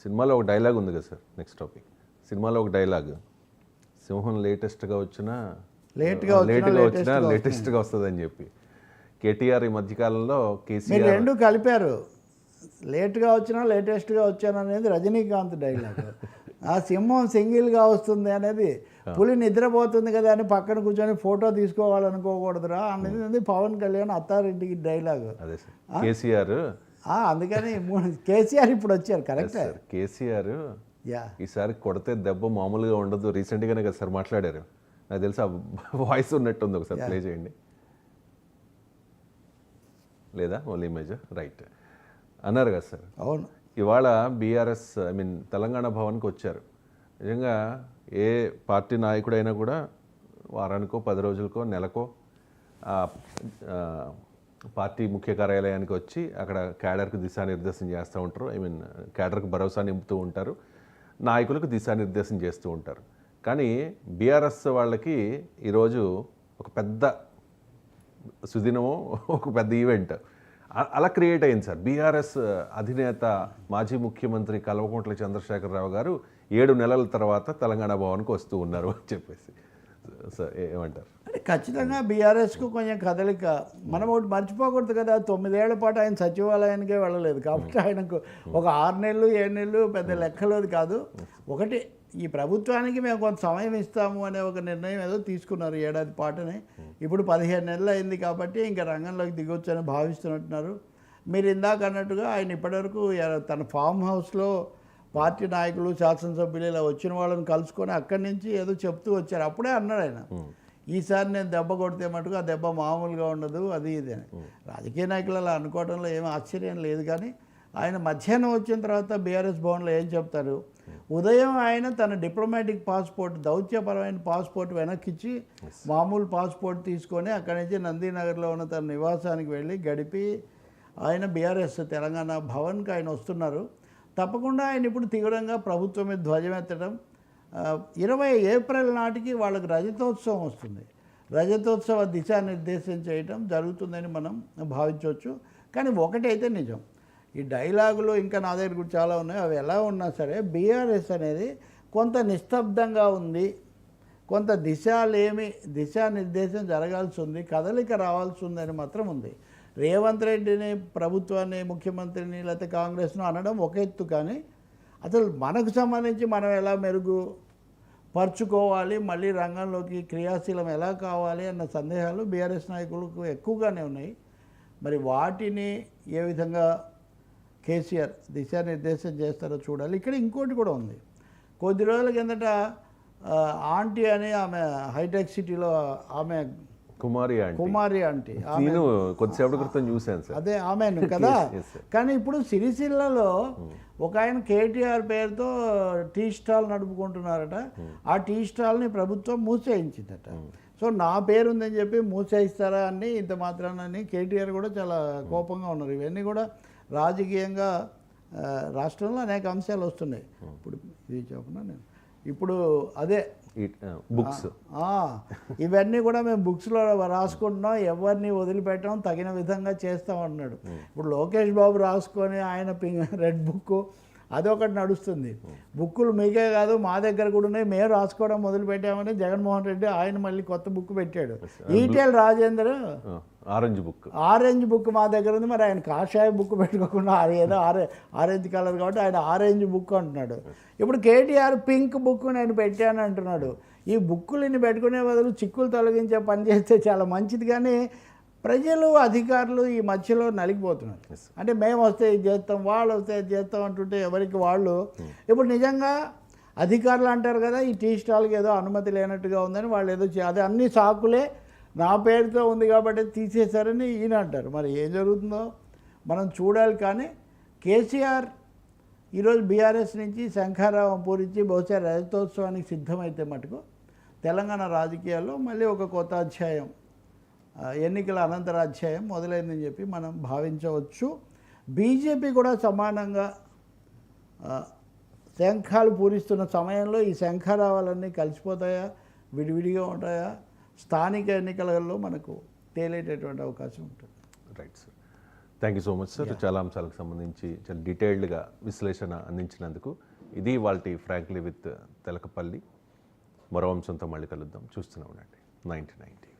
సినిమాలో ఒక డైలాగ్ ఉంది కదా సార్, నెక్స్ట్ టాపిక్. సినిమాలో ఒక డైలాగ్, సింహం లేటెస్ట్గా వచ్చినా లేటెస్ట్గా వస్తుందని చెప్పి కేటీఆర్ ఈ మధ్యకాలంలో కేసీఆర్ రెండు కలిపారు. లేట్గా వచ్చినా లేటెస్ట్గా వచ్చాను అనేది రజనీకాంత్ డైలాగ్. ఆ సింహం సింగిల్గా వస్తుంది అనేది, పులి నిద్రపోతుంది కదా అని పక్కన కూర్చొని ఫోటో తీసుకోవాలనుకోకూడదురా అనేది పవన్ కళ్యాణ్ అత్తారింటికి డైలాగ్. అదే సార్ కేసీఆర్. అందుకని కేసీఆర్ ఇప్పుడు వచ్చారు. కరెక్ట్ సార్ కేసీఆర్ ఈసారి కొడితే దెబ్బ మామూలుగా ఉండదు. రీసెంట్గానే కదా సార్ మాట్లాడారు, నాకు తెలిసి ఆ వాయిస్ ఉన్నట్టుంది, ఒకసారి ప్లే చేయండి. లేదా ఓన్లీ ఇమేజ్ రైట్ అన్నారు కదా సార్. అవును. ఇవాళ బీఆర్ఎస్ తెలంగాణ భవన్కి వచ్చారు. నిజంగా ఏ పార్టీ నాయకుడైనా కూడా వారానికో 10 రోజులకో నెలకో పార్టీ ముఖ్య కార్యాలయానికి వచ్చి అక్కడ క్యాడర్కి దిశానిర్దేశం చేస్తూ ఉంటారు. క్యాడర్కి భరోసా నింపుతూ ఉంటారు, నాయకులకు దిశానిర్దేశం చేస్తూ ఉంటారు. కానీ బీఆర్ఎస్ వాళ్ళకి ఈరోజు ఒక పెద్ద సుదినము, ఒక పెద్ద ఈవెంట్ అలా క్రియేట్ అయింది సార్. బీఆర్ఎస్ అధినేత మాజీ ముఖ్యమంత్రి కల్వకుంట్ల చంద్రశేఖరరావు గారు 7 నెలల తర్వాత తెలంగాణ భవన్కి వస్తూ ఉన్నారు అని చెప్పేసి సార్ ఏమంటారు? అంటే ఖచ్చితంగా బీఆర్ఎస్కు కొంచెం కదలిక. మనం ఒకటి మర్చిపోకూడదు కదా, 9 ఏళ్ల పాటు ఆయన సచివాలయానికే వెళ్ళలేదు. కాబట్టి ఆయనకు ఒక 6 నెలలు 7 నెలలు పెద్ద లెక్కలోది కాదు. ఒకటి ఈ ప్రభుత్వానికి మేము కొంత సమయం ఇస్తాము అనే ఒక నిర్ణయం ఏదో తీసుకున్నారు ఏడాది పాటుని. ఇప్పుడు 15 నెలలు అయింది కాబట్టి ఇంకా రంగంలోకి దిగొచ్చని భావిస్తున్నట్టున్నారు. మీరు ఇందాక అన్నట్టుగా ఆయన ఇప్పటివరకు తన ఫామ్ హౌస్లో పార్టీ నాయకులు శాసనసభ్యులు ఇలా వచ్చిన వాళ్ళని కలుసుకొని అక్కడి నుంచి ఏదో చెప్తూ వచ్చారు. అప్పుడే అన్నాడు ఆయన, ఈసారి నేను దెబ్బ కొడితే మటుకు ఆ దెబ్బ మామూలుగా ఉండదు అది ఇది అని. రాజకీయ నాయకులు అలా అనుకోవడంలో ఏమీ ఆశ్చర్యం లేదు. కానీ ఆయన మధ్యాహ్నం వచ్చిన తర్వాత బీఆర్ఎస్ భవన్లో ఏం చెప్తారు, ఉదయం ఆయన తన డిప్లొమాటిక్ పాస్పోర్ట్, దౌత్యపరమైన పాస్పోర్ట్ వెనక్కిచ్చి మామూలు పాస్పోర్ట్ తీసుకొని అక్కడి నుంచి నందీనగర్లో ఉన్న తన నివాసానికి వెళ్ళి గడిపి ఆయన బీఆర్ఎస్ తెలంగాణ భవన్కి ఆయన వస్తున్నారు. తప్పకుండా ఆయన ఇప్పుడు తీవ్రంగా ప్రభుత్వం మీద ధ్వజమెత్తడం. 20 ఏప్రిల్ నాటికి వాళ్ళకి రజతోత్సవం వస్తుంది. రజతోత్సవ దిశానిర్దేశం చేయటం జరుగుతుందని మనం భావించవచ్చు. కానీ ఒకటైతే నిజం, ఈ డైలాగులు ఇంకా నా దగ్గర కూడా చాలా ఉన్నాయి. అవి ఎలా ఉన్నా సరే బీఆర్ఎస్ అనేది కొంత నిస్తబ్దంగా ఉంది. కొంత దిశానిర్దేశం జరగాల్సి ఉంది, కదలిక రావాల్సి ఉందని మాత్రం ఉంది. రేవంత్ రెడ్డిని, ప్రభుత్వాన్ని, ముఖ్యమంత్రిని లేకపోతే కాంగ్రెస్ను అనడం ఒక ఎత్తు, కానీ అసలు మనకు సంబంధించి మనం ఎలా మెరుగుపరుచుకోవాలి, మళ్ళీ రంగంలోకి క్రియాశీలం ఎలా కావాలి అన్న సందేహాలు బీఆర్ఎస్ నాయకులకు ఎక్కువగానే ఉన్నాయి. మరి వాటిని ఏ విధంగా కేసీఆర్ దిశానిర్దేశం చేస్తారో చూడాలి. ఇక్కడ ఇంకోటి కూడా ఉంది. కొద్ది రోజుల కిందట ఆంటీ అని ఆమె హైటెక్ సిటీలో ఆమె కుమారి ఆంటీ నేను కొద్దిసేపటి క్రితం చూశాను సార్. అదే ఆమెను కదా. కానీ ఇప్పుడు సిరిసిల్లలో ఒక ఆయన కేటీఆర్ పేరుతో టీ స్టాల్ నడుపుకుంటున్నారట. ఆ టీ స్టాల్ని ప్రభుత్వం మూసేయించిందట. సో నా పేరు ఉందని చెప్పి మూసేయిస్తారా అని ఇంత మాత్రానని కేటీఆర్ కూడా చాలా కోపంగా ఉన్నారు. ఇవన్నీ కూడా రాజకీయంగా రాష్ట్రంలో అనేక అంశాలు వస్తున్నాయి. ఇప్పుడు ఇది చెప్పిన నేను ఇప్పుడు అదే బుక్స్ ఇవన్నీ కూడా మేము బుక్స్లో రాసుకుంటున్నాం, ఎవరిని వదిలిపెట్టడం, తగిన విధంగా చేస్తాం అన్నాడు. ఇప్పుడు లోకేష్ బాబు రాసుకొని ఆయన రెడ్ బుక్ అదొకటి నడుస్తుంది. బుక్కులు మీకే కాదు మా దగ్గర కూడా ఉన్నాయి, మేము రాసుకోవడం మొదలుపెట్టామని జగన్మోహన్ రెడ్డి ఆయన మళ్ళీ కొత్త బుక్ పెట్టాడు. ఈటెల్ రాజేందర్ ఆరెంజ్ బుక్ మా దగ్గర ఉంది. మరి ఆయన కాషాయ బుక్ పెట్టుకోకుండా ఏదో ఆరెంజ్ కలర్ కాబట్టి ఆయన ఆరెంజ్ బుక్ అంటున్నాడు. ఇప్పుడు కేటీఆర్ పింక్ బుక్ నేను పెట్టాను అంటున్నాడు. ఈ బుక్కులని పెట్టుకునే బదులు చిక్కులు తొలగించే పని చేస్తే చాలా మంచిది. కానీ ప్రజలు, అధికారులు ఈ మధ్యలో నలిగిపోతున్నారు. అంటే మేము వస్తే ఇది చేస్తాం, వాళ్ళు వస్తే ఇది చేస్తాం అంటుంటే ఎవరికి వాళ్ళు. ఇప్పుడు నిజంగా అధికారులు అంటారు కదా, ఈ టీ స్టాల్కి ఏదో అనుమతి లేనట్టుగా ఉందని వాళ్ళు ఏదో అదే అన్ని సాకులే, నా పేరుతో ఉంది కాబట్టి తీసేశారని ఈయన అంటారు. మరి ఏం జరుగుతుందో మనం చూడాలి. కానీ కేసీఆర్ ఈరోజు బీఆర్ఎస్ నుంచి శంఖారావం పూరించి బహుశా రజతోత్సవానికి సిద్ధమైతే మటుకు తెలంగాణ రాజకీయాల్లో మళ్ళీ ఒక కొత్త అధ్యాయం, ఎన్నికల అనంతర అధ్యాయం మొదలైందని చెప్పి మనం భావించవచ్చు. బీజేపీ కూడా సమానంగా శంఖాలు పూరిస్తున్న సమయంలో ఈ శంఖారావాలన్నీ కలిసిపోతాయా, విడివిడిగా ఉంటాయా, స్థానిక ఎన్నికలలో మనకు తేలేటటువంటి అవకాశం ఉంటుంది. Right sir. Thank you so much sir. చాలా అంశాలకు సంబంధించి చాలా డీటెయిల్డ్గా విశ్లేషణ అందించినందుకు. ఇది వాళ్ళ ఫ్రాంక్లీ విత్ తెలకపల్లి. మరో అంశంతో మళ్ళీ కలుద్దాం. చూస్తూనే ఉండండి 99 టీవీ.